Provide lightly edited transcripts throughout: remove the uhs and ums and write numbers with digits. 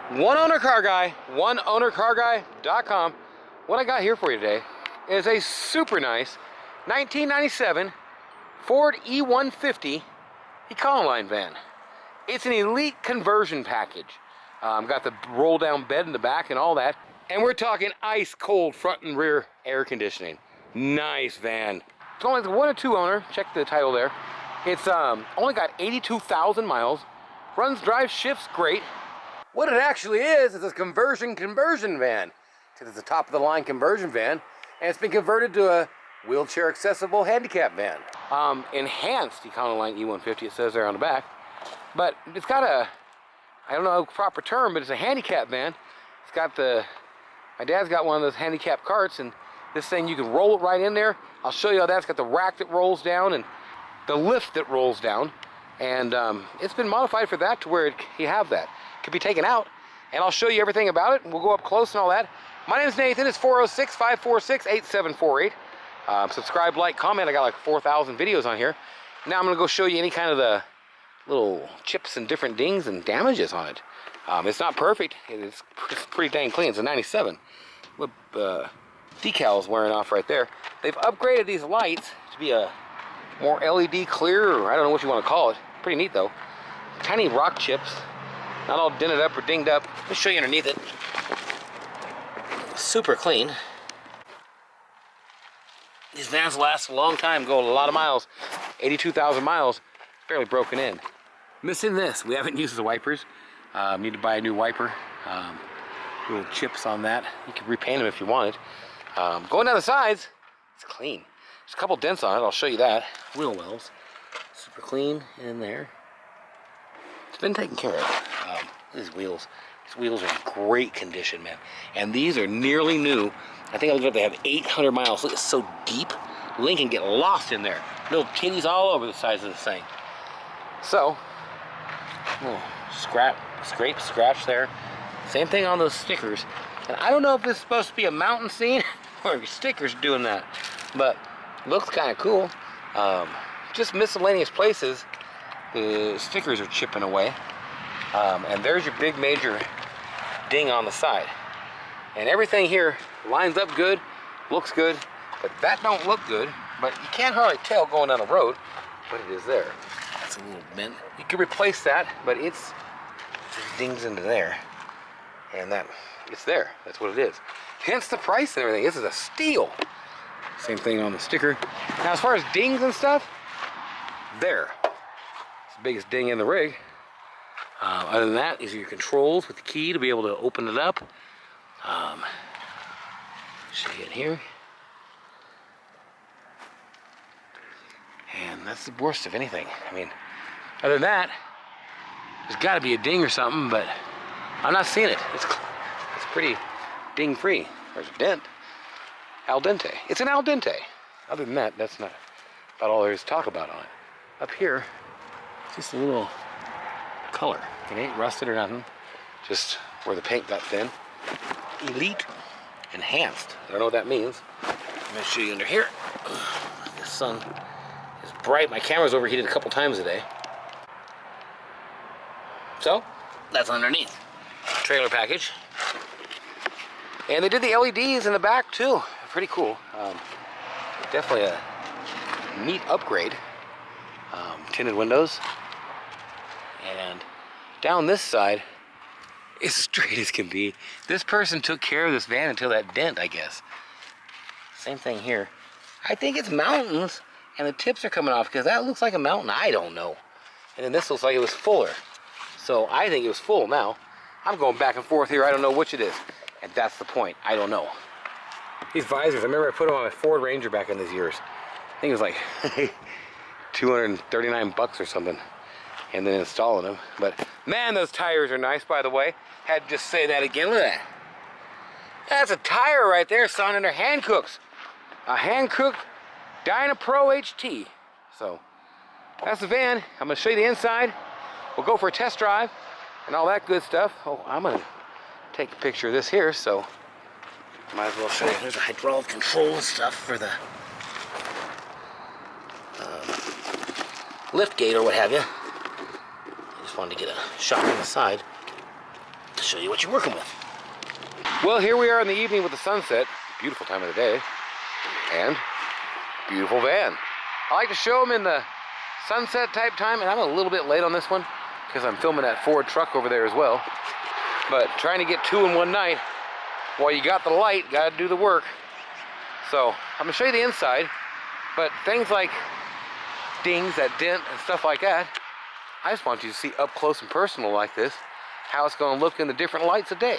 One owner car guy, oneownercarguy.com. What I got here for you today is a super nice 1997 Ford E150 Econoline van. It's an elite conversion package. Got the roll down bed in the back and all that. And we're talking ice cold front and rear air conditioning. Nice van. It's only the 1 or 2 owner. Check the title there. It's only got 82,000 miles. Runs, drives, shifts great. What it actually is a conversion van. It's a top of the line conversion van, and it's been converted to a wheelchair accessible handicap van. Enhanced Econoline E150, it says there on the back. But it's got a, I don't know the proper term, but it's a handicap van. It's got my dad's got one of those handicap carts, and this thing, you can roll it right in there. I'll show you how that's got the rack that rolls down and the lift that rolls down. And it's been modified for that to where you have that. It can be taken out, and I'll show you everything about it, and we'll go up close and all that. My name is Nathan. It's 406-546-8748. Subscribe, like, comment. I got like 4,000 videos on here. Now I'm going to go show you any kind of the little chips and different dings and damages on it. It's not perfect. It's pretty dang clean. It's a 97. With decals wearing off right there. They've upgraded these lights to be a more LED clear, or I don't know what you want to call it. Pretty neat though. Tiny rock chips. Not all dented up or dinged up. Let me show you underneath it. Super clean. These vans last a long time, go a lot of miles. 82,000 miles, barely broken in. Missing this, we haven't used the wipers. Need to buy a new wiper. Little chips on that. You can repaint them if you wanted. Going down the sides, it's clean. There's a couple dents on it, I'll show you that. Wheel wells, super clean in there. It's been taken care of. These wheels are in great condition, man. And these are nearly new. I think I looked up, they have 800 miles. Look, it's so deep. Link can get lost in there. Little titties all over the sides of this thing. So, scrape, scratch there. Same thing on those stickers. And I don't know if this is supposed to be a mountain scene or if stickers doing that, but looks kind of cool. Just miscellaneous places, the stickers are chipping away. And there's your big major ding on the side. And everything here lines up good, looks good, but that don't look good. But you can't hardly tell going down the road, but it is there. That's a little bent. You can replace that, but it dings into there. And it's there, that's what it is. Hence the price and everything. This is a steal. Same thing on the sticker. Now as far as dings and stuff, there. It's the biggest ding in the rig. Other than that is your controls with the key to be able to open it up. Show you in here. And that's the worst of anything. I mean, other than that, there's got to be a ding or something, but I'm not seeing it. It's pretty ding free. There's a dent. Al dente. It's an al dente. Other than that, that's not about all there is to talk about on it. Up here, just a little color. It ain't rusted or nothing. Just where the paint got thin. Elite enhanced. I don't know what that means. I'm going to show you under here. The sun is bright. My camera's overheated a couple times a day. So, that's underneath. Trailer package. And they did the LEDs in the back too. Pretty cool. Definitely a neat upgrade. Tinted windows. And down this side, as straight as can be. This person took care of this van until that dent, I guess. Same thing here. I think it's mountains, and the tips are coming off, because that looks like a mountain. I don't know. And then this looks like it was fuller. So I think it was full now. I'm going back and forth here. I don't know which it is. And that's the point. I don't know. These visors, I remember I put them on my Ford Ranger back in those years. I think it was like 239 bucks or something. And then installing them. But man, those tires are nice, by the way. Had to just say that again. Look at that. That's a tire right there, son, and they're hand cooks. A hand cooked Dyna Pro HT. So that's the van. I'm gonna show you the inside. We'll go for a test drive and all that good stuff. Oh, I'm gonna take a picture of this here, so might as well show you. There's a hydraulic control and stuff for the lift gate or what have you. I just wanted to get a shot on the side. to show you what you're working with. Well, here we are in the evening with the sunset. Beautiful time of the day. And beautiful van. I like to show them in the sunset type time, and I'm a little bit late on this one because I'm filming that Ford truck over there as well. But trying to get two in one night, while you got the light, gotta do the work. So I'm gonna show you the inside, but things like dings, that dent and stuff like that, I just want you to see up close and personal like this, how it's gonna look in the different lights of day.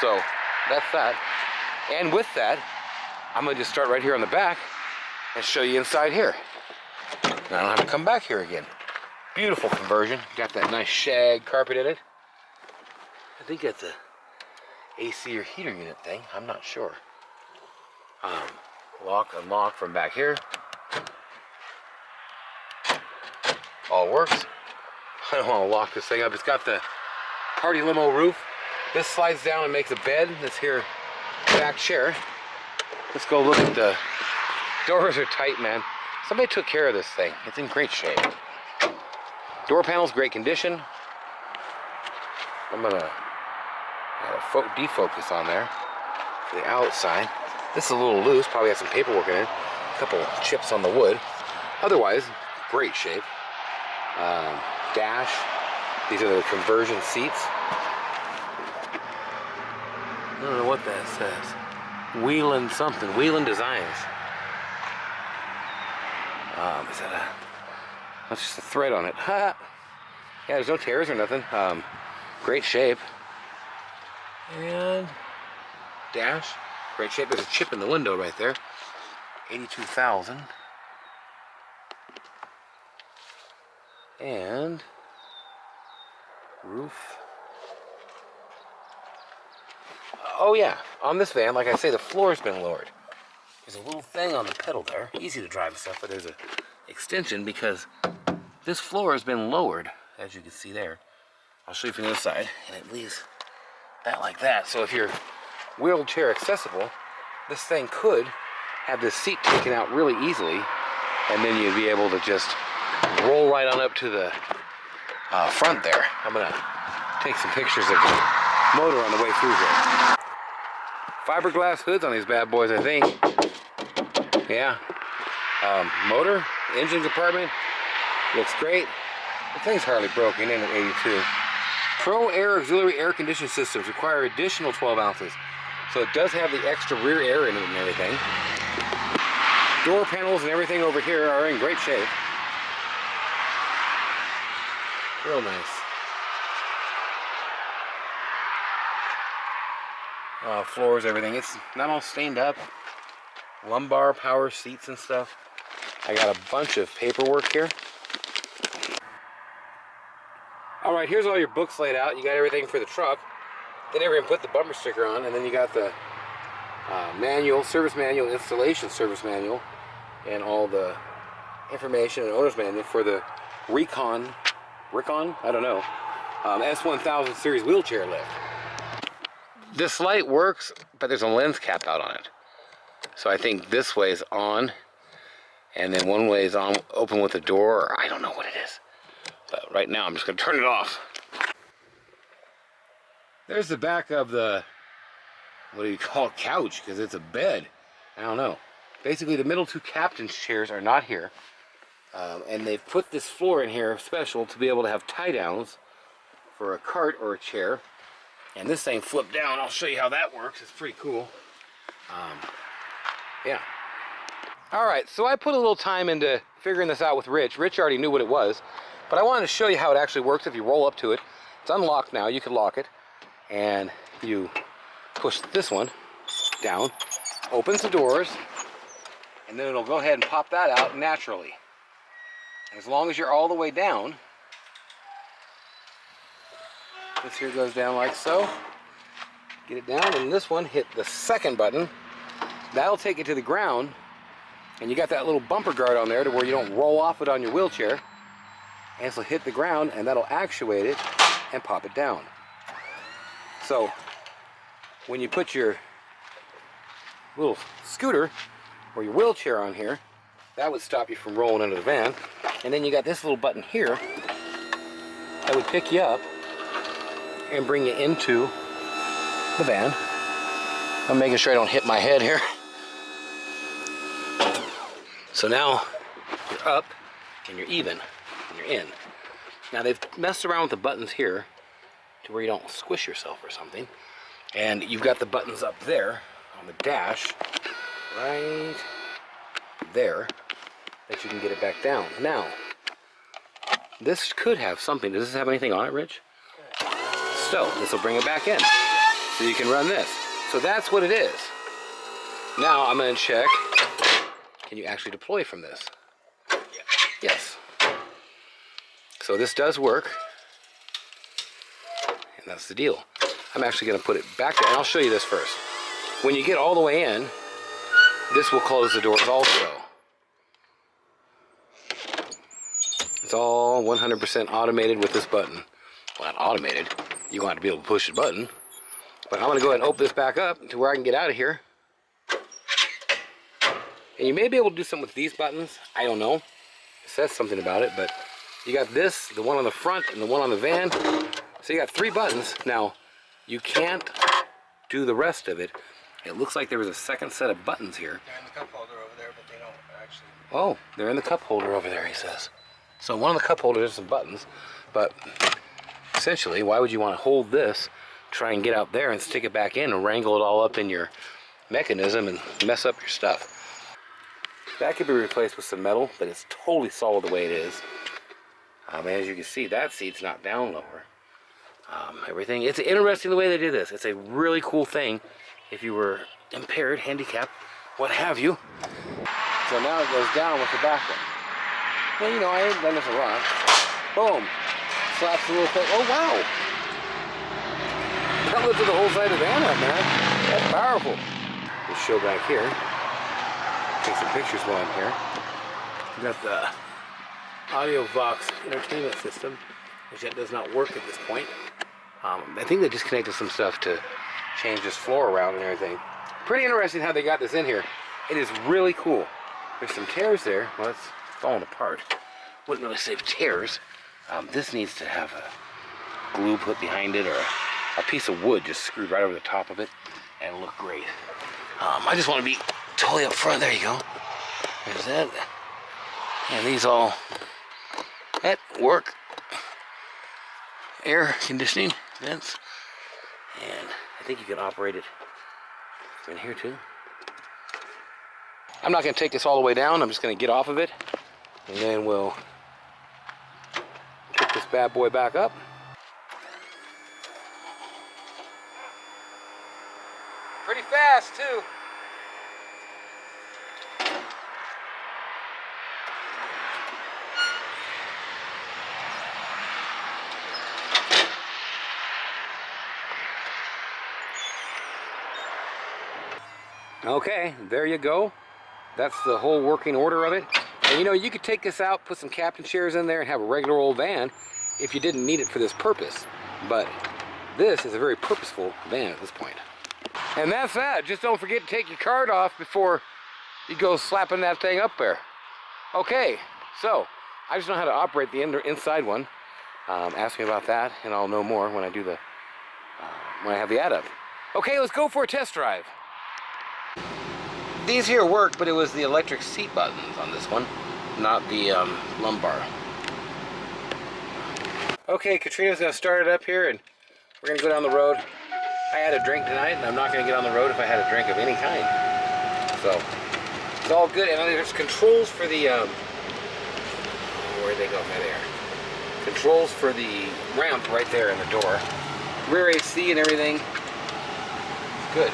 So that's that. And with that, I'm gonna just start right here on the back and show you inside here. Now I don't have to come back here again. Beautiful conversion. Got that nice shag carpet in it. I think that's a AC or heater unit thing. I'm not sure. Lock, unlock from back here. All works. I don't want to lock this thing up. It's got the party limo roof. This slides down and makes a bed. This here back chair. Let's go look at the doors. Are tight, man. Somebody took care of this thing. It's in great shape. Door panels, great condition. I'm gonna add a defocus on there for the outside. This is a little loose. Probably has some paperwork in it. A couple chips on the wood. Otherwise, great shape. Dash. These are the conversion seats. I don't know what that says. Wheelin something. Wheelin Designs. Is that a... That's just a thread on it. Ha! Yeah, there's no tears or nothing. Great shape. And... dash. Great shape. There's a chip in the window right there. 82,000. And... roof. Oh yeah, on this van, like I say, the floor's been lowered. There's a little thing on the pedal there. Easy to drive and stuff, but there's a extension because this floor has been lowered, as you can see there. I'll show you from the other side, and it leaves that like that. So if you're wheelchair accessible, this thing could have this seat taken out really easily, and then you'd be able to just roll right on up to the front there. I'm gonna take some pictures of the motor on the way through here. Fiberglass hoods on these bad boys, I think. Yeah. Motor, engine compartment, looks great. The thing's hardly broken in at 82. Pro Air auxiliary air conditioning systems require additional 12 ounces. So it does have the extra rear air in it and everything. Door panels and everything over here are in great shape. Real nice. Floors, everything. It's not all stained up. Lumbar power seats and stuff. I got a bunch of paperwork here. Alright, here's all your books laid out. You got everything for the truck. They never even put the bumper sticker on. And then you got the manual, service manual, installation service manual, and all the information and owner's manual for the Recon, I don't know, S1000 series wheelchair lift. This light works, but there's a lens cap out on it. So I think this way is on, and then one way is on, open with the door, or I don't know what it is. But right now I'm just gonna turn it off. There's the back of the, what do you call it, couch, because it's a bed. I don't know. Basically the middle two captain's chairs are not here. And they've put this floor in here special to be able to have tie downs for a cart or a chair. And this thing flipped down. I'll show you how that works. It's pretty cool. Yeah. Alright, so I put a little time into figuring this out with Rich. Rich already knew what it was, but I wanted to show you how it actually works if you roll up to it. It's unlocked now. You can lock it. And you push this one down, opens the doors, and then it'll go ahead and pop that out naturally. As long as you're all the way down, this here goes down like so. Get it down, and this one, hit the second button. That'll take it to the ground, and you got that little bumper guard on there to where you don't roll off it on your wheelchair. And it'll hit the ground, and that'll actuate it and pop it down. So when you put your little scooter or your wheelchair on here, that would stop you from rolling under the van. And then you got this little button here that would pick you up and bring you into the van. I'm making sure I don't hit my head here. So now you're up and you're even and you're in. Now they've messed around with the buttons here to where you don't squish yourself or something. And you've got the buttons up there on the dash, right there, that you can get it back down. Now, this could have something. Does this have anything on it, Rich? So, this will bring it back in. So you can run this. So that's what it is. Now I'm going to check, can you actually deploy from this? Yes. So this does work. And that's the deal. I'm actually going to put it back there, and I'll show you this first. When you get all the way in, this will close the doors also. It's all 100% automated with this button. Well, not automated. You're going to be able to push the button. But I'm going to go ahead and open this back up to where I can get out of here. And you may be able to do something with these buttons. I don't know. It says something about it, but you got this, the one on the front, and the one on the van. So you got 3 buttons. Now, you can't do the rest of it. It looks like there was a second set of buttons here. They're in the cup holder over there, but they don't actually... Oh, they're in the cup holder over there, he says. So one of the cup holders is some buttons, but essentially, why would you want to hold this, try and get out there and stick it back in and wrangle it all up in your mechanism and mess up your stuff? That could be replaced with some metal, but it's totally solid the way it is. As you can see, that seat's not down lower. Everything, it's interesting the way they did this. It's a really cool thing if you were impaired, handicapped, what have you. So now it goes down with the back one. Well, you know, I ain't done this a lot. Boom. Slaps the little thing. Oh, wow. That lifted the whole side of the van up, man. That's powerful. Let's show back here. Take some pictures while I'm here. We got the Audio Vox entertainment system, which that does not work at this point. I think they disconnected some stuff to change this floor around and everything. Pretty interesting how they got this in here. It is really cool. There's some tears there. Well, it's falling apart. Wouldn't really say tears. This needs to have a glue put behind it, or a piece of wood just screwed right over the top of it, and it'll look great. I just want to be totally up front. There you go. There's that. And these all at work. Air conditioning vents. And I think you can operate it in here too. I'm not going to take this all the way down. I'm just going to get off of it, and then we'll pick this bad boy back up. Pretty fast too. Okay, there you go. That's the whole working order of it. And you know, you could take this out, put some captain chairs in there, and have a regular old van if you didn't need it for this purpose. But this is a very purposeful van at this point. And that's that. Just don't forget to take your card off before you go slapping that thing up there. Okay, so I just know how to operate the inside one. Ask me about that, and I'll know more when I do the when I have the ad up. Okay, let's go for a test drive. These here work, but it was the electric seat buttons on this one, not the lumbar. Okay, Katrina's gonna start it up here, and we're gonna go down the road. I had a drink tonight, and I'm not gonna get on the road if I had a drink of any kind. So it's all good, and there's controls for the where'd they go? Right there. Controls for the ramp right there in the door. Rear AC and everything. It's good.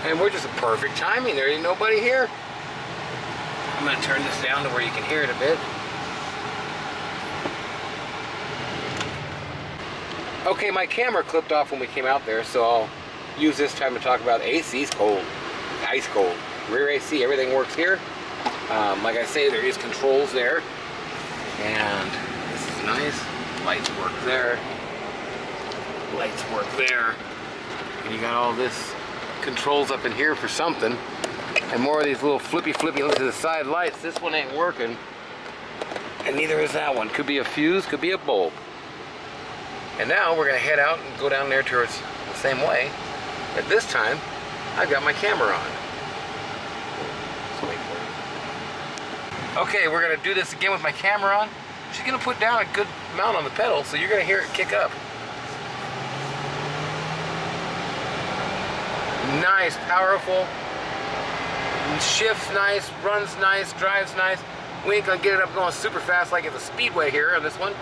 And we're just a perfect timing. There ain't nobody here. I'm going to turn this down to where you can hear it a bit. Okay, my camera clipped off when we came out there, so I'll use this time to talk about AC's cold. Ice cold. Rear AC, everything works here. Like I say, there is controls there. And this is nice. Lights work there. Lights work there. And you got all this controls up in here for something, and more of these little flippy to the side lights. This one ain't working, and And neither is that one. Could be a fuse, could be a bulb. And now we're gonna head out and go down there towards the same way. But this time, I've got my camera on. Let's wait for it. Okay, we're gonna do this again with my camera on. She's gonna put down a good amount on the pedal, so you're gonna hear it kick up. Nice, powerful. Shifts nice, runs nice, drives nice. We ain't gonna get it up going super fast like it's a speedway here on this one,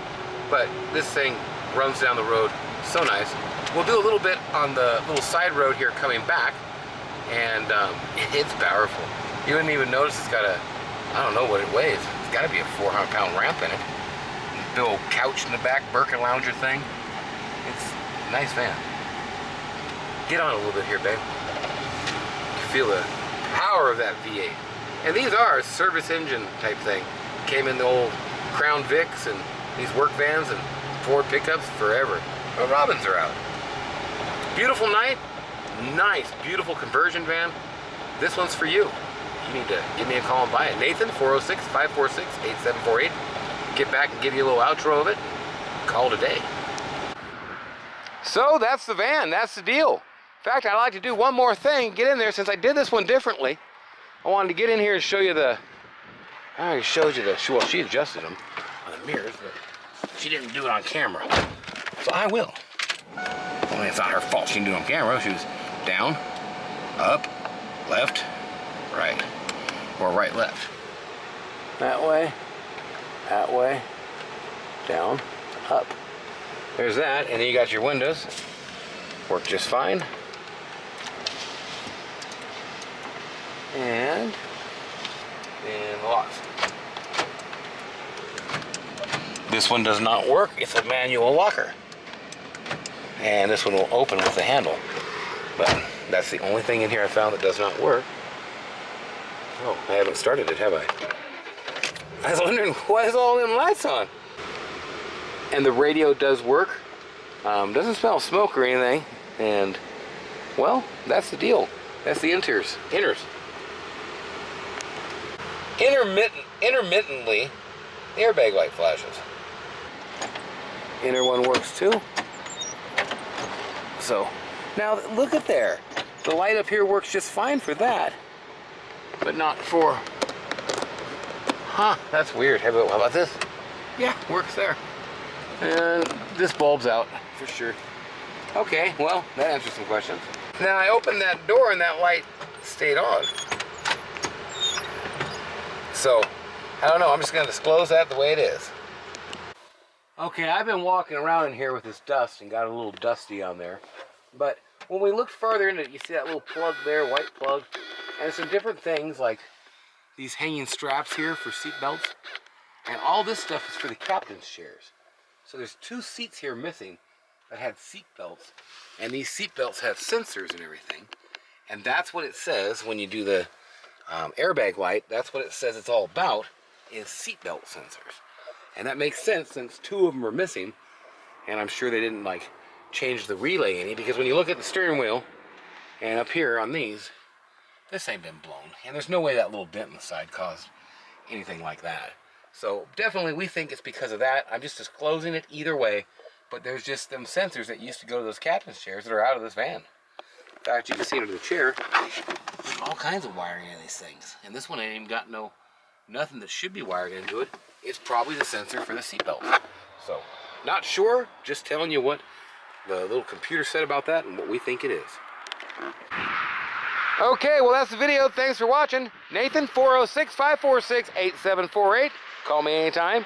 but this thing runs down the road so nice. We'll do a little bit on the little side road here coming back, and it's powerful. You wouldn't even notice it's got a, I don't know what it weighs. It's gotta be a 400-pound ramp in it. Big old couch in the back, Birkin lounger thing. It's a nice van. Get on a little bit here, babe. You feel the power of that V8. And these are a service engine type thing. Came in the old Crown Vics and these work vans and Ford pickups forever. The Robins are out. Beautiful night. Nice, beautiful conversion van. This one's for you. You need to give me a call and buy it. Nathan, 406-546-8748. Get back and give you a little outro of it. Call today. So that's the van. That's the deal. In fact, I'd like to do one more thing. Get in there since I did this one differently. I wanted to get in here and show you the, I already showed you the, well, she adjusted them on the mirrors, but she didn't do it on camera. So I will. Only it's not her fault. She didn't do it on camera. She was down, up, left, right, or right, left. That way, down, up. There's that, and then you got your windows. Work just fine. And the locks. This one does not work. It's a manual locker. And this one will open with the handle. But that's the only thing in here I found that does not work. Oh, I haven't started it, have I? I was wondering, why is all them lights on? And the radio does work. Doesn't smell smoke or anything. And, well, that's the deal. That's the inners. Intermittently, the airbag light flashes. Inner one works too. So, now look at there. The light up here works just fine for that, but not for, that's weird. How about this? Yeah, works there. And this bulb's out for sure. Okay, well, that answers some questions. Now I opened that door and that light stayed on. So, I don't know, I'm just gonna disclose that the way it is. Okay, I've been walking around in here with this dust and got a little dusty on there. But when we looked further into it, you see that little plug there, white plug, and some different things like these hanging straps here for seat belts. And all this stuff is for the captain's chairs. So there's 2 seats here missing that had seat belts, and these seat belts have sensors and everything. And that's what it says when you do the airbag light. That's what it says it's all about, is seat belt sensors. And that makes sense since 2 of them are missing, and I'm sure they didn't like change the relay any, because when you look at the steering wheel and up here on these, this ain't been blown, and there's no way that little dent in the side caused anything like that. So definitely we think it's because of that. I'm just disclosing it either way, but there's just them sensors that used to go to those captain's chairs that are out of this van. In fact, you can see under the chair, there's all kinds of wiring in these things, and this one ain't even got nothing that should be wired into it. It's probably the sensor for the seatbelt. So, not sure, just telling you what the little computer said about that and what we think it is. Okay, well that's the video. Thanks for watching. Nathan, 406-546-8748. Call me anytime.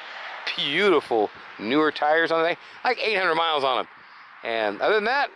Beautiful newer tires on the thing. Like 800 miles on them. And other than that,